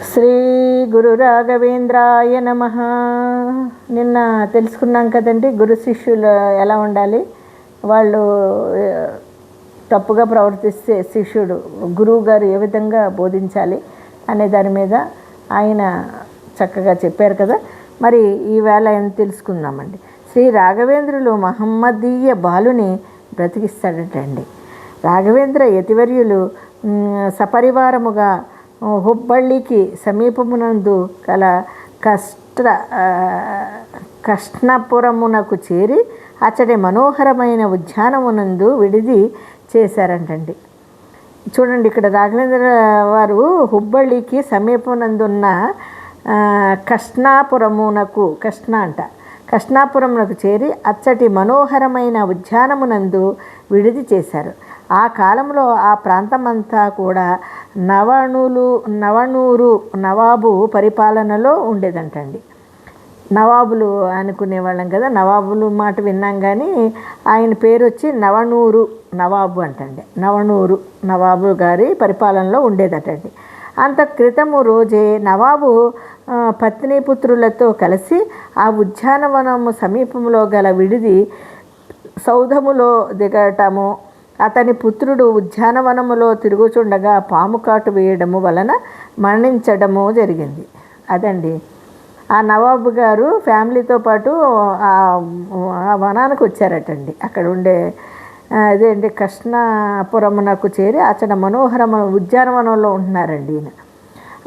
శ్రీ గురు రాఘవేంద్రాయ నమ. నిన్న తెలుసుకున్నాం కదండి, గురు శిష్యులు ఎలా ఉండాలి, వాళ్ళు తప్పుగా ప్రవర్తిస్తే శిష్యుడు గురువు గారు ఏ విధంగా బోధించాలి అనే దాని మీద ఆయన చక్కగా చెప్పారు కదా. మరి ఈవేళ ఏం తెలుసుకుందామండి. శ్రీ రాఘవేంద్రులు మహమ్మదీయ బాలుని బ్రతికిస్తాడటండి. రాఘవేంద్ర యతివర్యులు సపరివారముగా హుబ్బళ్ళికి సమీపమునందు కల కృష్ణపురమునకు చేరి అచ్చటి మనోహరమైన ఉద్యానమునందు విడిది చేశారంటండి. చూడండి, ఇక్కడ రాఘవేంద్ర వారు హుబ్బళ్ళికి సమీపమునందున్న కృష్ణాపురమునకు చేరి అచ్చటి మనోహరమైన ఉద్యానమునందు విడిది చేశారు. ఆ కాలంలో ఆ ప్రాంతమంతా కూడా నవనూరు నవాబు పరిపాలనలో ఉండేదంటండి. నవాబులు అనుకునేవాళ్ళం కదా, నవాబులు మాట విన్నాం కానీ ఆయన పేరు వచ్చి నవనూరు నవాబు అంటండి. నవనూరు నవాబు గారి పరిపాలనలో ఉండేదటండి. అంత క్రితము రోజే నవాబు పత్నిపుత్రులతో కలిసి ఆ ఉద్యానవనము సమీపంలో గల విడిది సౌధములో దిగటము, అతని పుత్రుడు ఉద్యానవనములో తిరుగుచుండగా పాము కాటు వేయడము వలన మరణించడము జరిగింది. అదండి, ఆ నవాబు గారు ఫ్యామిలీతో పాటు ఆ వనానికి వచ్చారటండి. అక్కడ ఉండే అదేంటి కృష్ణాపురమునకు చేరి అతని మనోహరమైన ఉద్యానవనంలో ఉంటున్నారండి ఈయన.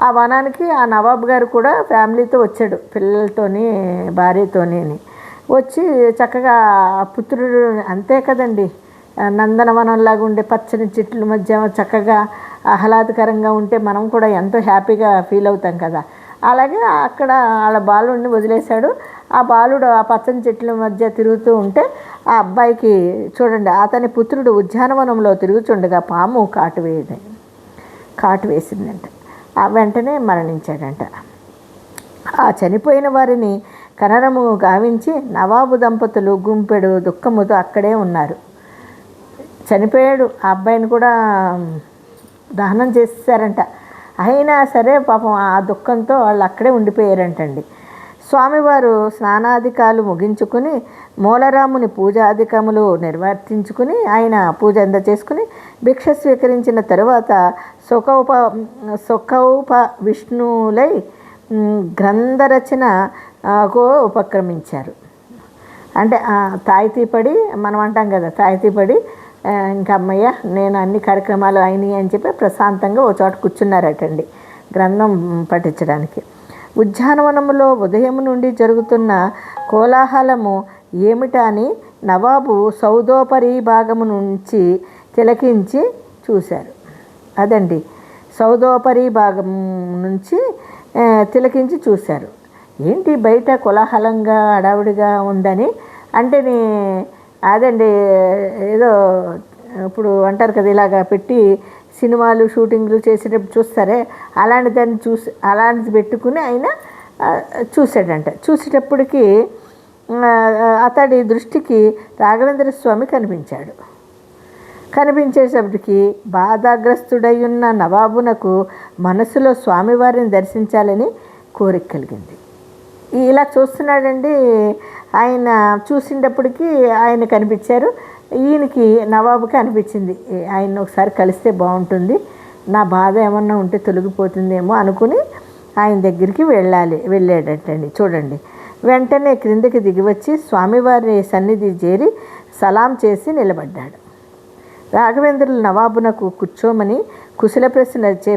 ఆ వనానికి ఆ నవాబు గారు కూడా ఫ్యామిలీతో వచ్చాడు, పిల్లలతోని భార్యతోని వచ్చి చక్కగా పుత్రుడు అంతే కదండి, నందనవనంలాగా ఉండే పచ్చని చెట్ల మధ్య చక్కగా ఆహ్లాదకరంగా ఉంటే మనం కూడా ఎంతో హ్యాపీగా ఫీల్ అవుతాం కదా. అలాగే అక్కడ వాళ్ళ బాలుడిని వదిలేశాడు. ఆ బాలుడు ఆ పచ్చని చెట్ల మధ్య తిరుగుతూ ఉంటే ఆ అబ్బాయికి చూడండి, అతని పుత్రుడు ఉద్యానవనంలో తిరుగుచుండగా పాము కాటు వేసిందంట. ఆ వెంటనే మరణించాడంట. ఆ చనిపోయిన వారిని కనరము గావించి నవాబు దంపతులు గుంపెడు దుఃఖముతో అక్కడే ఉన్నారు. చనిపోయాడు, ఆ అబ్బాయిని కూడా దహనం చేసేసారంట. అయినా సరే పాపం ఆ దుఃఖంతో వాళ్ళు అక్కడే ఉండిపోయారంటండి. స్వామివారు స్నానాధికాలు ముగించుకుని మూలరాముని పూజాధికములు నిర్వర్తించుకుని ఆయన పూజ చేసుకుని భిక్ష స్వీకరించిన తరువాత సుఖౌప విష్ణులై గ్రంథరచనకు ఉపక్రమించారు. అంటే తాయితీపడి, మనం అంటాం కదా తాయితీపడి, ఇంకా అమ్మయ్య నేను అన్ని కార్యక్రమాలు అయినాయి అని చెప్పి ప్రశాంతంగా ఒక చోట కూర్చున్నారటండి గ్రంథం పఠించడానికి. ఉద్యానవనములో ఉదయం నుండి జరుగుతున్న కోలాహలము ఏమిటా అని నవాబు సౌధోపరి భాగము నుంచి తిలకించి చూశారు. అదండి, సౌధోపరి భాగం నుంచి తిలకించి చూశారు. ఏంటి బయట కోలాహలంగా హడావుడిగా ఉందని అంటే అదండి, ఏదో ఇప్పుడు అంటారు కదా ఇలాగ పెట్టి సినిమాలు షూటింగ్లు చేసేటప్పుడు చూస్తారే అలాంటి దాన్ని అలాంటిది పెట్టుకుని ఆయన చూశాడంట. చూసేటప్పటికి అతడి దృష్టికి రాఘవేంద్ర స్వామి కనిపించేటప్పటికి బాధాగ్రస్తుడై ఉన్న నవాబునకు మనసులో స్వామివారిని దర్శించాలని కోరిక కలిగింది. ఇలా చూస్తున్నాడండి. ఆయన చూసినప్పటికీ ఆయన కనిపించారు. ఈయనకి నవాబుకి అనిపించింది, ఆయన ఒకసారి కలిస్తే బాగుంటుంది, నా బాధ ఏమన్నా ఉంటే తొలగిపోతుందేమో అనుకుని ఆయన దగ్గరికి వెళ్ళాడటండి. చూడండి, వెంటనే క్రిందికి దిగివచ్చి స్వామివారి సన్నిధి చేరి సలాం చేసి నిలబడ్డాడు. రాఘవేంద్రులు నవాబునకు కూర్చోమని కుశల ప్రశ్నలచే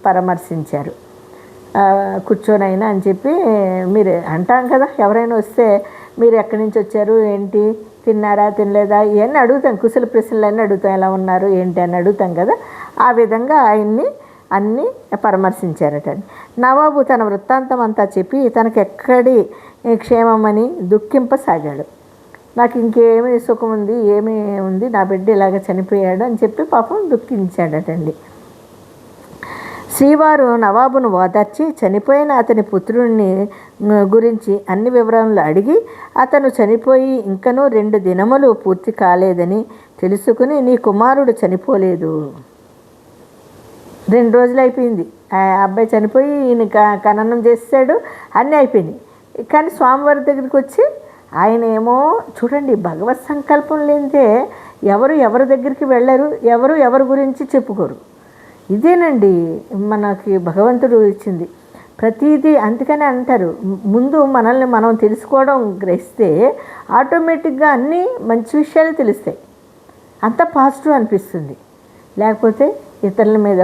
పరామర్శించారు. కూర్చోనైనా అని చెప్పి మీరు అంటాం కదా, ఎవరైనా వస్తే మీరు ఎక్కడి నుంచి వచ్చారు, ఏంటి, తిన్నారా తినలేదా, ఇవన్నీ అడుగుతాం, కుశల ప్రశ్నలు అన్నీ అడుగుతాం, ఎలా ఉన్నారు ఏంటి అని అడుగుతాం కదా. ఆ విధంగా ఆయన్ని అన్నీ పరామర్శించారట. నవాబు తన వృత్తాంతం అంతా చెప్పి తనకు ఎక్కడి క్షేమమని దుఃఖింపసాగాడు. నాకు ఇంకేమి సుఖం ఉంది, ఏమి ఉంది, నా బిడ్డ ఇలాగ చనిపోయాడు అని చెప్పి పాపం దుఃఖించాడటండి. శ్రీవారు నవాబును ఓదార్చి చనిపోయిన అతని పుత్రుడిని గురించి అన్ని వివరాలు అడిగి అతను చనిపోయి ఇంకనూ 2 దినములు పూర్తి కాలేదని తెలుసుకుని నీ కుమారుడు చనిపోలేదు, 2 రోజులు అయిపోయింది ఆ అబ్బాయి చనిపోయి ఈయన ఖననం చేసాడు, అన్నీ అయిపోయినాయి. కానీ స్వామివారి దగ్గరికి వచ్చి ఆయన ఏమో చూడండి, భగవత్ సంకల్పం లేనిదే ఎవరి దగ్గరికి వెళ్ళరు, ఎవరి గురించి చెప్పుకోరు. ఇదేనండి మనకి భగవంతుడు ఇచ్చింది ప్రతిదీ. అందుకనే అంటారు, ముందు మనల్ని మనం తెలుసుకోవడం గ్రహిస్తే ఆటోమేటిక్గా అన్నీ మంచి విషయాలు తెలుస్తాయి, అంత పాజిటివ్ అనిపిస్తుంది. లేకపోతే ఇతరుల మీద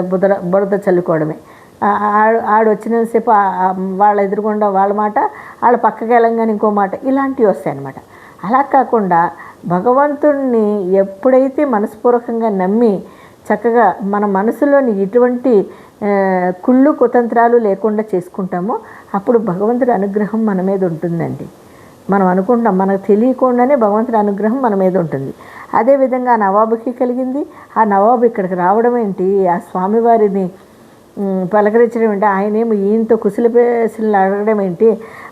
బురద చల్లుకోవడమే. ఆడు వచ్చినంతసేపు వాళ్ళ ఎదురుగుండా వాళ్ళ మాట, వాళ్ళ పక్కకి వెళ్ళంగానే ఇంకో మాట, ఇలాంటివి వస్తాయన్నమాట. అలా కాకుండా భగవంతుడిని ఎప్పుడైతే మనస్పూర్వకంగా నమ్మి చక్కగా మన మనసులోని ఎటువంటి కుళ్ళు కుతంత్రాలు లేకుండా చేసుకుంటామో అప్పుడు భగవంతుడి అనుగ్రహం మన మీద ఉంటుందండి. మనం అనుకుంటాం, మనకు తెలియకుండానే భగవంతుడి అనుగ్రహం మన మీద ఉంటుంది. అదేవిధంగా ఆ నవాబుకి కలిగింది. ఆ నవాబు ఇక్కడికి రావడం ఏంటి, ఆ స్వామివారిని పలకరించడం ఏంటి, ఆయనేమో ఈయనతో కుశలపేసలు అడగడం ఏంటి,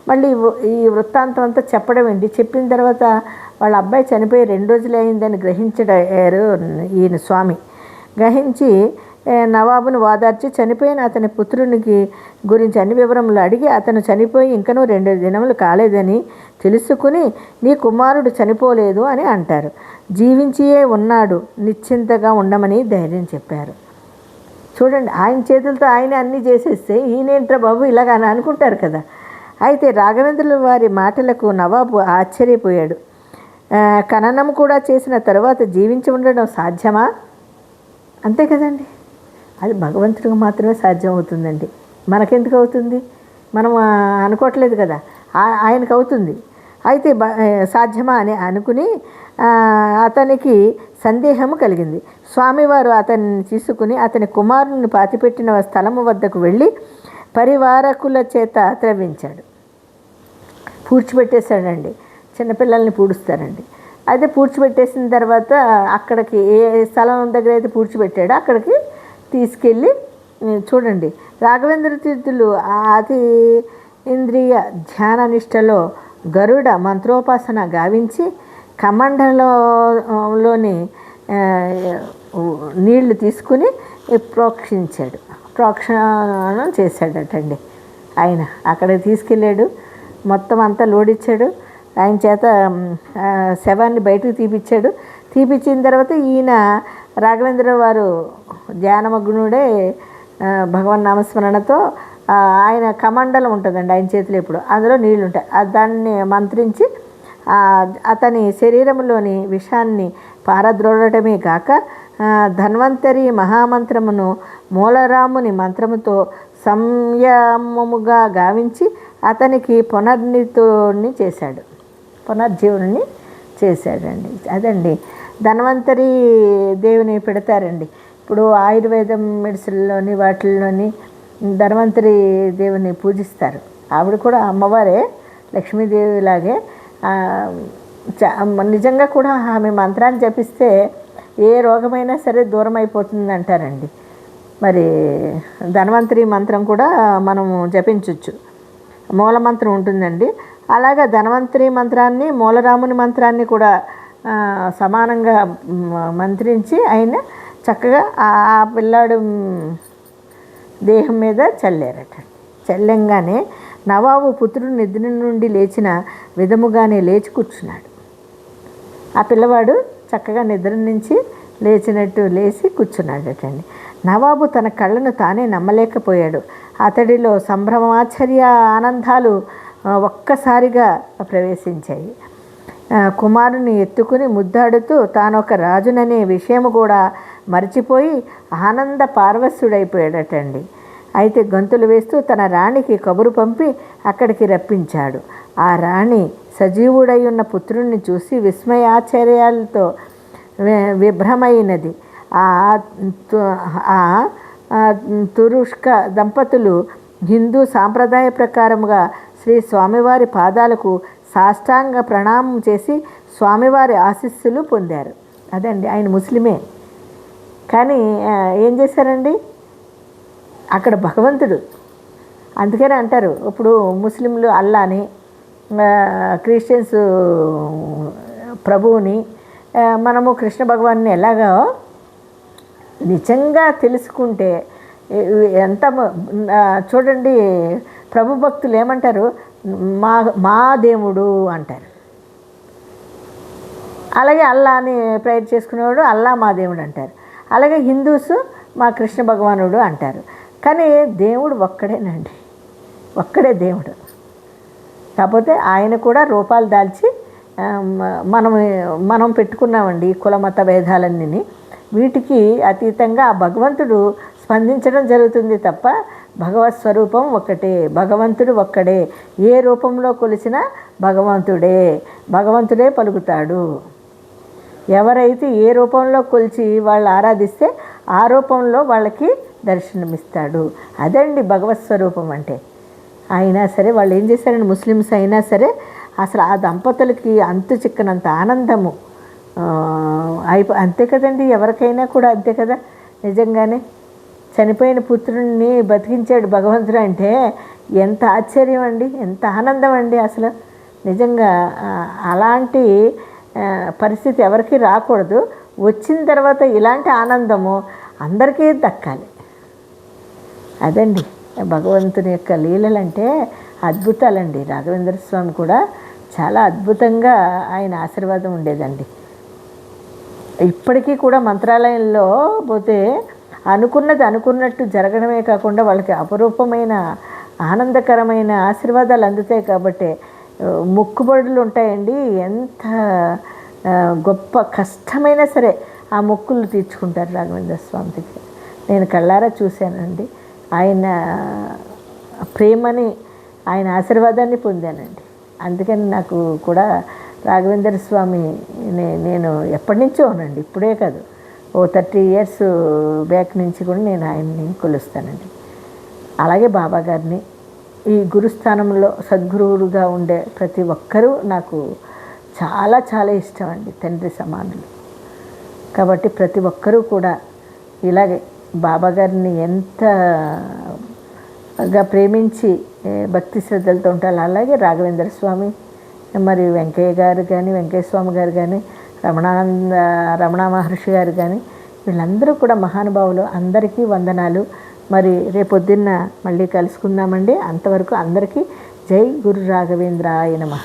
మళ్ళీ ఈ వృత్తాంతం అంతా చెప్పడం ఏంటి. చెప్పిన తర్వాత వాళ్ళ అబ్బాయి చనిపోయి 2 రోజులు అయిందని గ్రహించారు ఈయన స్వామి. గ్రహించి నవాబును వాదార్చి చనిపోయిన అతని పుత్రునికి గురించి అన్ని వివరములు అడిగి, అతను చనిపోయి ఇంకనూ 2 దినములు కాలేదని తెలుసుకుని నీ కుమారుడు చనిపోలేదు అని అంటారు. జీవించియే ఉన్నాడు, నిశ్చింతగా ఉండమని ధైర్యం చెప్పారు. చూడండి, ఆయన చేతులతో ఆయన అన్నీ చేసేస్తే ఈయనేంట్రా బాబు ఇలాగని అనుకుంటారు కదా. అయితే రాఘవేంద్రుల వారి మాటలకు నవాబు ఆశ్చర్యపోయాడు. ఖననం కూడా చేసిన తర్వాత జీవించి ఉండడం సాధ్యమా? అంతే కదండి, అది భగవంతుడికి మాత్రమే సాధ్యం అవుతుందండి. మనకెందుకు అవుతుంది? మనం అనుకోవట్లేదు కదా, ఆయనకు అవుతుంది. అయితే సాధ్యమా అని అనుకుని అతనికి సందేహము కలిగింది. స్వామివారు అతన్ని తీసుకుని అతని కుమారుని పాతిపెట్టిన స్థలము వద్దకు వెళ్ళి పరివారకుల చేత త్రవ్వించాడు. పూడ్చిపెట్టేశాడండి. చిన్నపిల్లల్ని పూడుస్తారండి. అయితే పూడ్చిపెట్టేసిన తర్వాత అక్కడికి ఏ స్థలం దగ్గర అయితే పూడ్చిపెట్టాడో అక్కడికి తీసుకెళ్ళి చూడండి, రాఘవేంద్ర తీర్థులు అతి ఇంద్రియ ధ్యాన నిష్టలో గరుడ మంత్రోపాసన గావించి కమండలంలోని నీళ్లు తీసుకుని ప్రోక్షణం చేశాడటండి. ఆయన అక్కడికి తీసుకెళ్ళాడు, మొత్తం అంతా లోడిచ్చాడు. ఆయన చేత శవాన్ని బయటకు తీపిచ్చాడు. తీపిచ్చిన తర్వాత ఈయన రాఘవేంద్ర వారు ధ్యానమగ్నుడే భగవన్ నామస్మరణతో ఆయన కమండలం ఉంటుందండి ఆయన చేతిలో, ఎప్పుడు అందులో నీళ్ళు ఉంటాయి. దాన్ని మంత్రించి అతని శరీరంలోని విషాన్ని పారద్రోడటమే కాక ధన్వంతరి మహామంత్రమును మూలరాముని మంత్రముతో సంయమముగా గావించి అతనికి పునర్జీవుని చేశాడండి. అదండి ధన్వంతరి దేవుని పెడతారండి. ఇప్పుడు ఆయుర్వేదం మెడిసిన్లోని వాటిల్లోని ధన్వంతరి దేవుని పూజిస్తారు. ఆవిడ కూడా అమ్మవారే, లక్ష్మీదేవి లాగే. నిజంగా కూడా ఆమె మంత్రాన్ని జపిస్తే ఏ రోగమైనా సరే దూరం అయిపోతుంది అంటారండి. మరి ధన్వంతరి మంత్రం కూడా మనము జపించవచ్చు, మూలమంత్రం ఉంటుందండి. అలాగా ధన్వంతరి మంత్రాన్ని మూలరాముని మంత్రాన్ని కూడా సమానంగా మంత్రించి ఆయన చక్కగా ఆ పిల్లాడు దేహం మీద చల్లారట. చల్లంగానే నవాబు పుత్రుడు నిద్ర నుండి లేచిన విధముగానే లేచి కూర్చున్నాడు. ఆ పిల్లవాడు చక్కగా నిద్ర నుంచి లేచినట్టు లేచి కూర్చున్నాడటండి. నవాబు తన కళ్ళను తానే నమ్మలేకపోయాడు. అతడిలో సంభ్రమాశ్చర్య ఆనందాలు ఒక్కసారిగా ప్రవేశించాయి. కుమారుని ఎత్తుకుని ముద్దాడుతూ తానొక రాజుననే విషయం కూడా మర్చిపోయి ఆనంద పారవశ్యుడైపోయాడటండి. అయితే గంతులు వేస్తూ తన రాణికి కబురు పంపి అక్కడికి రప్పించాడు. ఆ రాణి సజీవుడై ఉన్న పుత్రుణ్ణి చూసి విస్మయాశ్చర్యాలతో విభ్రమైనది. ఆ తురుష్క దంపతులు హిందూ సాంప్రదాయ ప్రకారముగా శ్రీ స్వామివారి పాదాలకు సాష్టాంగ ప్రణామం చేసి స్వామివారి ఆశీస్సులు పొందారు. అదండి, ఆయన ముస్లిమే కానీ ఏం చేశారండి, అక్కడ భగవంతుడు. అందుకనే అంటారు, ఇప్పుడు ముస్లింలు అల్లాని, క్రిస్టియన్స్ ప్రభువుని, మనము కృష్ణ భగవాన్ని ఎలాగో నిజంగా తెలుసుకుంటే ఎంత చూడండి, ప్రభు భక్తులు ఏమంటారు, మా మా దేవుడు అంటారు. అలాగే అల్లా అని ప్రేయర్ చేసుకునేవాడు అల్లా మా దేవుడు అంటారు. అలాగే హిందూస్ మా కృష్ణ భగవానుడు అంటారు. కానీ దేవుడు ఒక్కడేనండి, ఒక్కడే దేవుడు. కాకపోతే ఆయన కూడా రూపాలు దాల్చి మనం పెట్టుకున్నామండి కుల మత భేదాలన్నీ. వీటికి అతీతంగా ఆ భగవంతుడు స్పందించడం జరుగుతుంది తప్ప భగవత్ స్వరూపం ఒక్కటే, భగవంతుడు ఒక్కడే. ఏ రూపంలో కొలిసినా భగవంతుడే పలుకుతాడు. ఎవరైతే ఏ రూపంలో కొలిచి వాళ్ళు ఆరాధిస్తే ఆ రూపంలో వాళ్ళకి దర్శనమిస్తాడు. అదండి భగవత్ స్వరూపం అంటే. అయినా సరే వాళ్ళు ఏం చేశారండి, ముస్లిమ్స్ అయినా సరే అసలు ఆ దంపతులకి అంతు చిక్కనంత ఆనందము అంతే కదండి, ఎవరికైనా కూడా అంతే కదా. నిజంగానే చనిపోయిన పుత్రుడిని బతికించాడు భగవంతుడు అంటే ఎంత ఆశ్చర్యం అండి, ఎంత ఆనందం అండి. అసలు నిజంగా అలాంటి పరిస్థితి ఎవరికి రాకూడదు. వచ్చిన తర్వాత ఇలాంటి ఆనందము అందరికీ దక్కాలి. అదండి భగవంతుని యొక్క లీలలంటే అద్భుతాలండి. రాఘవేంద్ర స్వామి కూడా చాలా అద్భుతంగా ఆయన ఆశీర్వాదం ఉండేదండి. ఇప్పటికీ కూడా మంత్రాలయంలో పోతే అనుకున్నది అనుకున్నట్టు జరగడమే కాకుండా వాళ్ళకి అపరూపమైన ఆనందకరమైన ఆశీర్వాదాలు అందుతాయి. కాబట్టి మొక్కుబడులు ఉంటాయండి. ఎంత గొప్ప కష్టమైనా సరే ఆ మొక్కులు తీర్చుకుంటారు రాఘవేంద్ర స్వామి దగ్గర. నేను కళ్ళారా చూశానండి. ఆయన ప్రేమని, ఆయన ఆశీర్వాదాన్ని పొందానండి. అందుకని నాకు కూడా రాఘవేంద్ర స్వామి నేను ఎప్పటి నుంచో ఉన్నాండి, ఇప్పుడే కాదు, 30 years బ్యాక్ నుంచి కూడా నేను ఆయన్ని కొలుస్తానండి. అలాగే బాబా గారిని ఈ గురుస్థానంలో సద్గురువులుగా ఉండే ప్రతి ఒక్కరూ నాకు చాలా చాలా ఇష్టం అండి, తండ్రి సమానులు. కాబట్టి ప్రతి ఒక్కరూ కూడా ఇలాగే బాబా గారిని ఎంతగా ప్రేమించి భక్తి శ్రద్ధలతో ఉంటారు. అలాగే రాఘవేంద్ర స్వామి, మరి వెంకయ్య గారు కానీ, వెంకయ్య స్వామి గారు కానీ, రమణ మహర్షి గారు కానీ, వీళ్ళందరూ కూడా మహానుభావులు. అందరికీ వందనాలు. మరి రేపొద్దున్న మళ్ళీ కలుసుకుందామండి. అంతవరకు అందరికీ జై గురు రాఘవేంద్రాయ నమః.